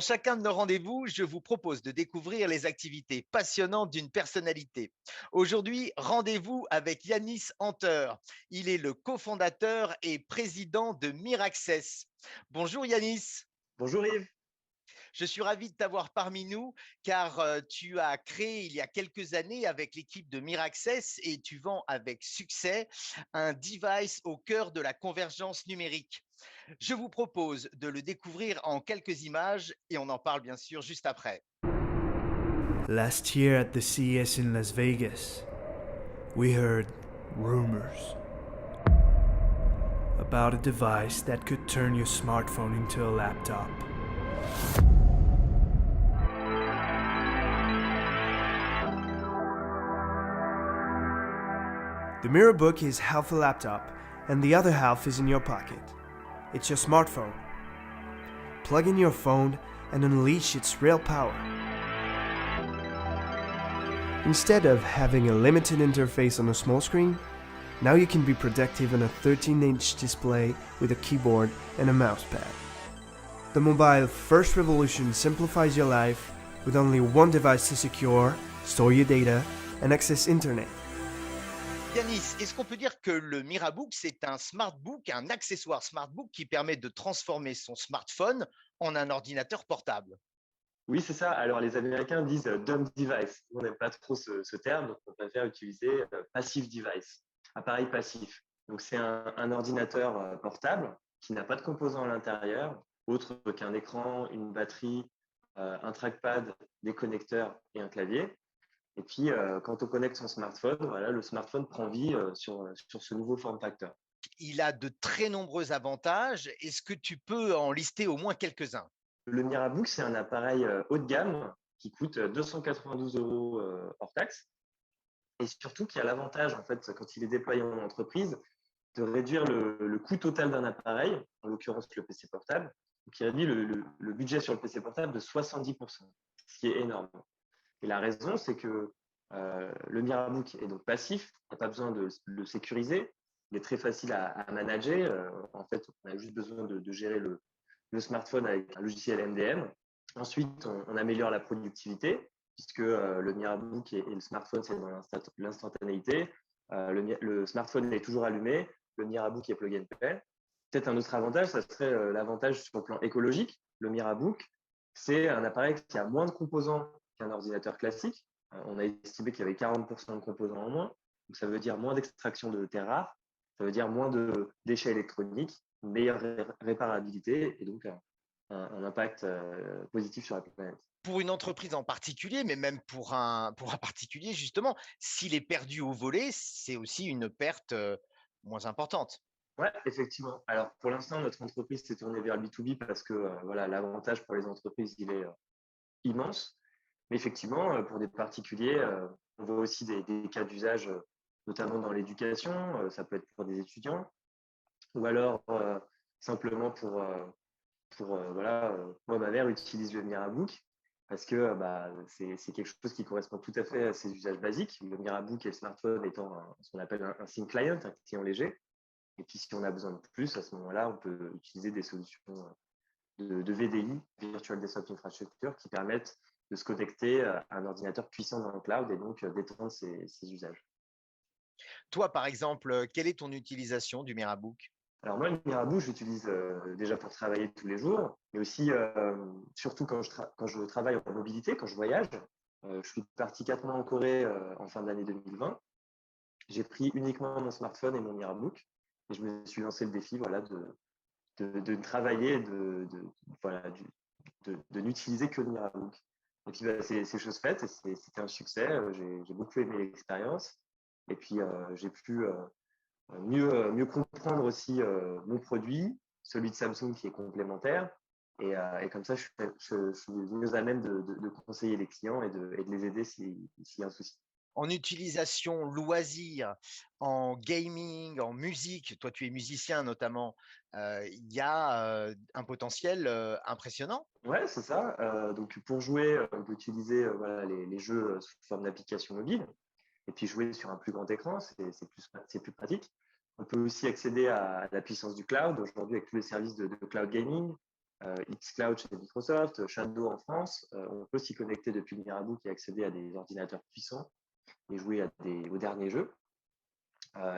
Dans chacun de nos rendez-vous, je vous propose de découvrir les activités passionnantes d'une personnalité. Aujourd'hui, rendez-vous avec Yanis Hunter. Il est le cofondateur et président de Miraccess. Bonjour Yanis, Bonjour Yves. je suis ravi de t'avoir parmi nous car tu as créé il y a quelques années avec l'équipe de Miraccess et tu vends avec succès un device au cœur de la convergence numérique. Je vous propose de le découvrir en quelques images et on en parle bien sûr juste après. Last year at the CES in Las Vegas, we heard rumors about a device that could turn your smartphone into a laptop. The MirrorBook is half a laptop, and the other half is in your pocket. It's your smartphone. Plug in your phone and unleash its real power. Instead of having a limited interface on a small screen, now you can be productive on a 13-inch display with a keyboard and a mousepad. The mobile first revolution simplifies your life with only one device to secure, store your data, and access Internet. Yanis, est-ce qu'on peut dire que le Mirabook, c'est un smartbook, un accessoire smartbook qui permet de transformer son smartphone en un ordinateur portable? Oui, c'est ça. Alors, les Américains disent dumb device. On n'aime pas trop ce terme, donc on préfère utiliser passive device, appareil passif. Donc, c'est un ordinateur portable qui n'a pas de composants à l'intérieur, autre qu'un écran, une batterie, un trackpad, des connecteurs et un clavier. Et puis, quand on connecte son smartphone, voilà, le smartphone prend vie sur ce nouveau form factor. Il a de très nombreux avantages. Est-ce que tu peux en lister au moins quelques-uns? Le Mirabook, c'est un appareil haut de gamme qui coûte 292 euros hors taxe. Et surtout, qui a l'avantage, en fait, quand il est déployé en entreprise, de réduire le coût total d'un appareil, en l'occurrence le PC portable, qui réduit le budget sur le PC portable de 70%, ce qui est énorme. Et la raison, c'est que le Mirabook est donc passif, on n'a pas besoin de le sécuriser, il est très facile à manager. En fait, on a juste besoin de gérer le smartphone avec un logiciel MDM. Ensuite, on améliore la productivité, puisque le Mirabook et le smartphone, c'est dans l'instantanéité. Le smartphone est toujours allumé, le Mirabook est plug and play. Peut-être un autre avantage, ça serait l'avantage sur le plan écologique. Le Mirabook, c'est un appareil qui a moins de composants qu'un ordinateur classique. On a estimé qu'il y avait 40% de composants en moins. Donc, ça veut dire moins d'extraction de terres rares, ça veut dire moins de déchets électroniques, une meilleure réparabilité et donc un impact positif sur la planète. Pour une entreprise en particulier, mais même pour un particulier, justement, s'il est perdu au volet, c'est aussi une perte moins importante. Ouais, effectivement. Alors, pour l'instant, notre entreprise s'est tournée vers le B2B parce que voilà, l'avantage pour les entreprises, il est immense. Mais effectivement, pour des particuliers, on voit aussi des cas d'usage, notamment dans l'éducation. Ça peut être pour des étudiants ou alors simplement voilà, moi, ma mère utilise le Mirabook parce que bah, c'est quelque chose qui correspond tout à fait à ses usages basiques. Le Mirabook et le smartphone étant ce qu'on appelle un thin client, un client léger. Et puis, si on a besoin de plus, à ce moment-là, on peut utiliser des solutions de VDI, Virtual Desktop Infrastructure, qui permettent de se connecter à un ordinateur puissant dans le cloud et donc d'étendre ses usages. Toi, par exemple, quelle est ton utilisation du Mirabook? Alors moi, le Mirabook, je l'utilise déjà pour travailler tous les jours, mais aussi surtout quand je travaille en mobilité, quand je voyage. Je suis parti 4 mois en Corée en fin d'année 2020. J'ai pris uniquement mon smartphone et mon Mirabook et je me suis lancé le défi voilà, de travailler, voilà, de n'utiliser que le Mirabook. Et puis bah, c'est chose faite et c'était un succès. J'ai beaucoup aimé l'expérience et puis j'ai pu mieux comprendre aussi mon produit, celui de Samsung qui est complémentaire. Et comme ça, je suis mieux à même de conseiller les clients et de les aider s'il y a un souci. En utilisation loisir, en gaming, en musique, toi tu es musicien notamment, il y a un potentiel impressionnant. Ouais, c'est ça. Donc pour jouer, on peut utiliser voilà, les jeux sous forme d'application mobile et puis jouer sur un plus grand écran, c'est plus pratique. On peut aussi accéder à la puissance du cloud aujourd'hui avec tous les services de cloud gaming. xCloud chez Microsoft, Shadow en France. On peut s'y connecter depuis le Mirabook et accéder à des ordinateurs puissants et jouer aux derniers jeux.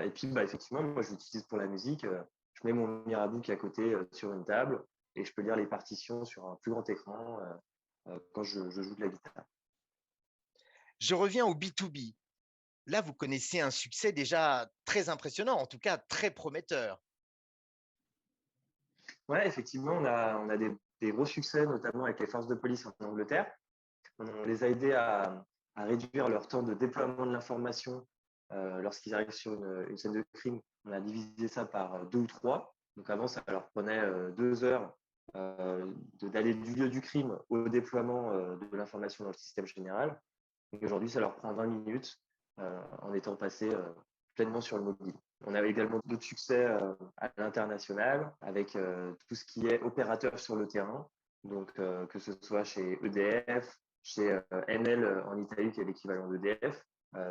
Et puis, effectivement, moi, je l'utilise pour la musique. Je mets mon Mirabook à côté sur une table et je peux lire les partitions sur un plus grand écran quand je joue de la guitare. Je reviens au B2B. Là, vous connaissez un succès déjà très impressionnant, en tout cas très prometteur. Ouais, effectivement, on a des gros succès, notamment avec les forces de police en Angleterre. On les a aidés à réduire leur temps de déploiement de l'information lorsqu'ils arrivent sur une scène de crime. On a divisé ça par 2 ou 3. Donc avant, ça leur prenait 2 heures d'aller du lieu du crime au déploiement de l'information dans le système général. Et aujourd'hui, ça leur prend 20 minutes en étant passé pleinement sur le mobile. On a également d'autres succès à l'international avec tout ce qui est opérateur sur le terrain. Donc, que ce soit chez EDF, chez Enel en Italie, qui est l'équivalent d'EDF.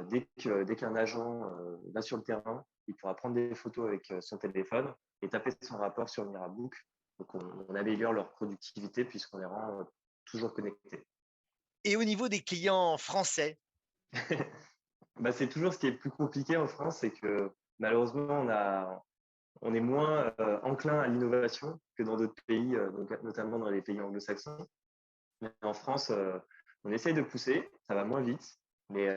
Dès qu'un agent va sur le terrain, il pourra prendre des photos avec son téléphone et taper son rapport sur le Mirabook. Donc, on améliore leur productivité puisqu'on les rend toujours connectés. Et au niveau des clients français, C'est toujours ce qui est le plus compliqué en France, c'est que malheureusement, on est moins enclin à l'innovation que dans d'autres pays, donc, notamment dans les pays anglo-saxons. Mais en France, on essaye de pousser, ça va moins vite, mais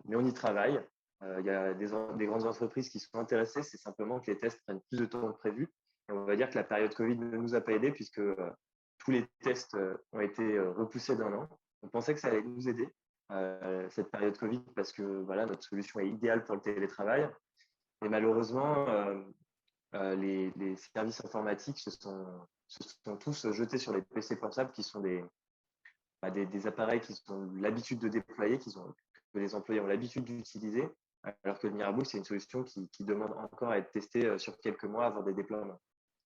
on y travaille. Il y a des grandes entreprises qui sont intéressées, c'est simplement que les tests prennent plus de temps que prévu. Et on va dire que la période Covid ne nous a pas aidés puisque tous les tests ont été repoussés d'1 an. On pensait que ça allait nous aider, cette période Covid, parce que voilà, notre solution est idéale pour le télétravail. Et malheureusement, les services informatiques se sont tous jetés sur les PC portables qui sont des appareils qu'ils ont l'habitude de déployer, que les employés ont l'habitude d'utiliser, alors que le Mirabook, c'est une solution qui demande encore à être testée sur quelques mois avant des déploiements.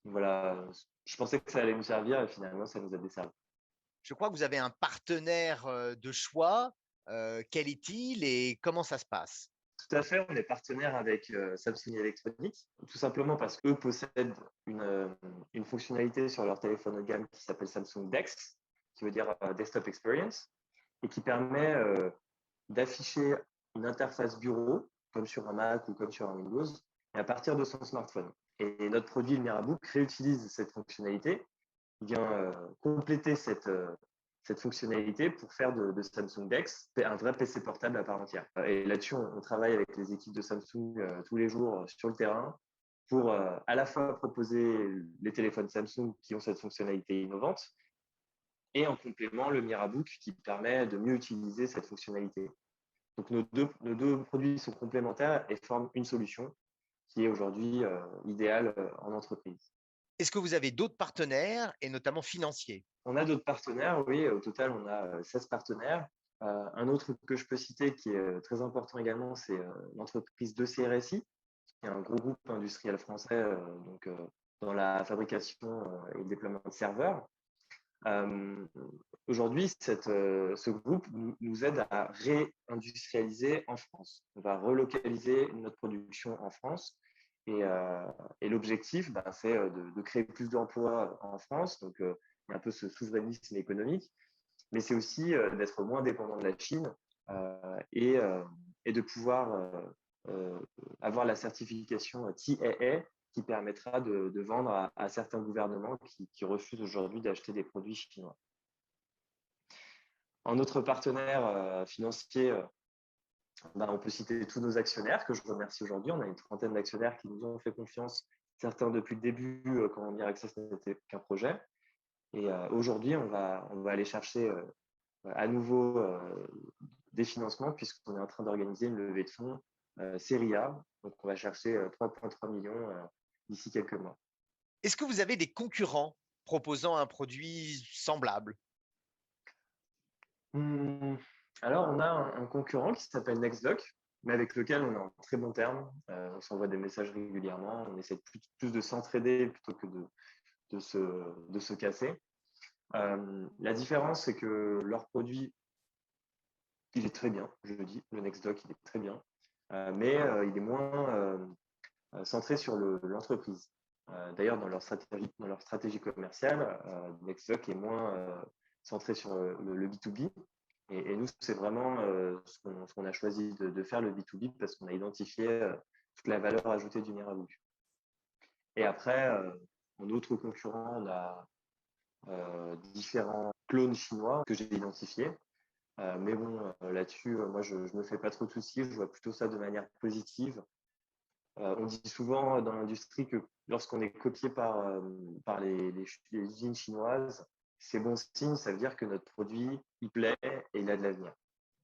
Donc voilà, je pensais que ça allait nous servir et finalement, ça nous a desservi. je crois que vous avez un partenaire de choix. Quel est-il et comment ça se passe? Tout à fait, on est partenaire avec Samsung Electronics, tout simplement parce qu'eux possèdent une fonctionnalité sur leur téléphone haut de gamme qui s'appelle Samsung DeX, qui veut dire Desktop Experience, et qui permet d'afficher une interface bureau, comme sur un Mac ou comme sur un Windows, et à partir de son smartphone. Et notre produit, le Mirabook, réutilise cette fonctionnalité, vient compléter cette fonctionnalité pour faire de Samsung DeX un vrai PC portable à part entière. Et là-dessus, on travaille avec les équipes de Samsung tous les jours sur le terrain pour à la fois proposer les téléphones Samsung qui ont cette fonctionnalité innovante et en complément le Mirabook qui permet de mieux utiliser cette fonctionnalité. Donc nos deux produits sont complémentaires et forment une solution qui est aujourd'hui idéale en entreprise. Est-ce que vous avez d'autres partenaires et notamment financiers? On a d'autres partenaires, oui. Au total, on a 16 partenaires. Un autre que je peux citer qui est très important également, c'est l'entreprise 2CRSI, qui est un gros groupe industriel français dans la fabrication et le déploiement de serveurs. Aujourd'hui, ce groupe nous aide à réindustrialiser en France. On va relocaliser notre production en France. Et l'objectif, c'est de créer plus d'emplois en France. Donc, il y a un peu ce souverainisme économique, mais c'est aussi d'être moins dépendant de la Chine et de pouvoir avoir la certification TAA qui permettra de vendre à certains gouvernements qui refusent aujourd'hui d'acheter des produits chinois. En autre partenaire financier, on peut citer tous nos actionnaires que je remercie aujourd'hui. On a une 30aine d'actionnaires qui nous ont fait confiance, certains depuis le début quand Miraccess n'était qu'un projet. Et aujourd'hui, on va aller chercher à nouveau des financements puisqu'on est en train d'organiser une levée de fonds série A. Donc, on va chercher 3,3 millions d'ici quelques mois. Est-ce que vous avez des concurrents proposant un produit semblable? Alors, on a un concurrent qui s'appelle Nextdoc, mais avec lequel on est en très bon terme. On s'envoie des messages régulièrement. On essaie plus de s'entraider plutôt que de se casser. La différence, c'est que leur produit, il est très bien, je le dis, le Nextdoc, il est très bien, mais il est moins centré sur l'entreprise. D'ailleurs, dans leur stratégie commerciale, Nextdoc est moins centré sur le B2B. Et nous, c'est vraiment ce qu'on a choisi de faire, le B2B, parce qu'on a identifié toute la valeur ajoutée du Mirabook. Et après, en autres concurrents, on a différents clones chinois que j'ai identifiés. Mais bon, là-dessus, moi, je ne me fais pas trop de soucis. Je vois plutôt ça de manière positive. On dit souvent dans l'industrie que lorsqu'on est copié par les usines chinoises, c'est bon signe, ça veut dire que notre produit, il plaît et il a de l'avenir.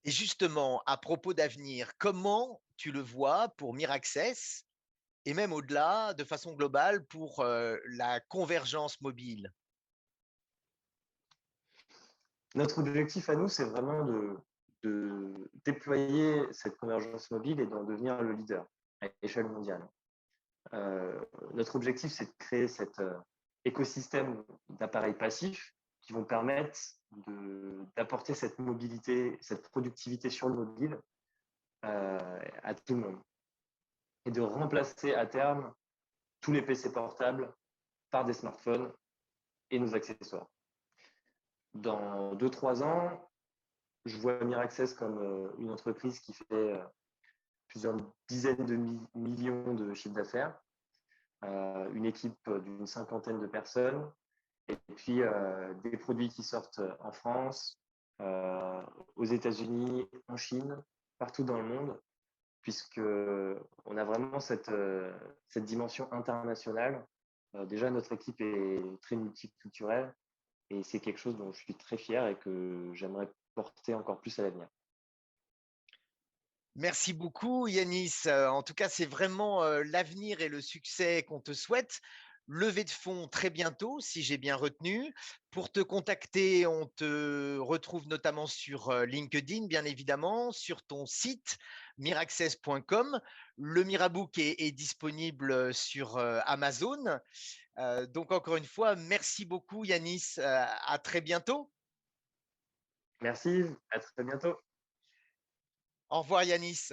Et justement, à propos d'avenir, comment tu le vois pour Miraccess et même au-delà, de façon globale, pour la convergence mobile? Notre objectif à nous, c'est vraiment de déployer cette convergence mobile et d'en devenir le leader à l'échelle mondiale. Notre objectif, c'est de créer cet écosystème d'appareils passifs qui vont permettre d'apporter cette mobilité, cette productivité sur le mobile à tout le monde et de remplacer à terme tous les PC portables par des smartphones et nos accessoires. Dans 2-3 ans, je vois Miraccess comme une entreprise qui fait plusieurs dizaines de millions de chiffres d'affaires, une équipe d'une 50aine de personnes, et puis des produits qui sortent en France, aux États-Unis, en Chine, partout dans le monde, puisque on a vraiment cette dimension internationale. Déjà, notre équipe est très multiculturelle et c'est quelque chose dont je suis très fier et que j'aimerais porter encore plus à l'avenir. Merci beaucoup, Yanis. En tout cas, c'est vraiment l'avenir et le succès qu'on te souhaite. Levée de fonds très bientôt, si j'ai bien retenu. Pour te contacter, on te retrouve notamment sur LinkedIn, bien évidemment, sur ton site miraccess.com. Le Mirabook est disponible sur Amazon. Donc, encore une fois, merci beaucoup, Yanis. À très bientôt. Merci, à très bientôt. Au revoir, Yanis.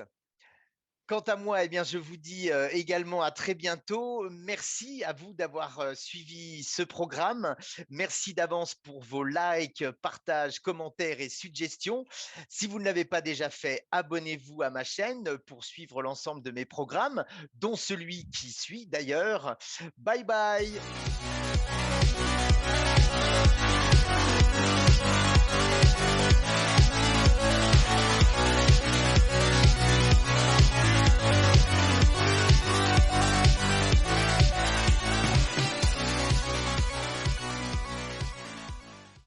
Quant à moi, eh bien, je vous dis également à très bientôt. Merci à vous d'avoir suivi ce programme. Merci d'avance pour vos likes, partages, commentaires et suggestions. Si vous ne l'avez pas déjà fait, abonnez-vous à ma chaîne pour suivre l'ensemble de mes programmes, dont celui qui suit d'ailleurs. Bye bye.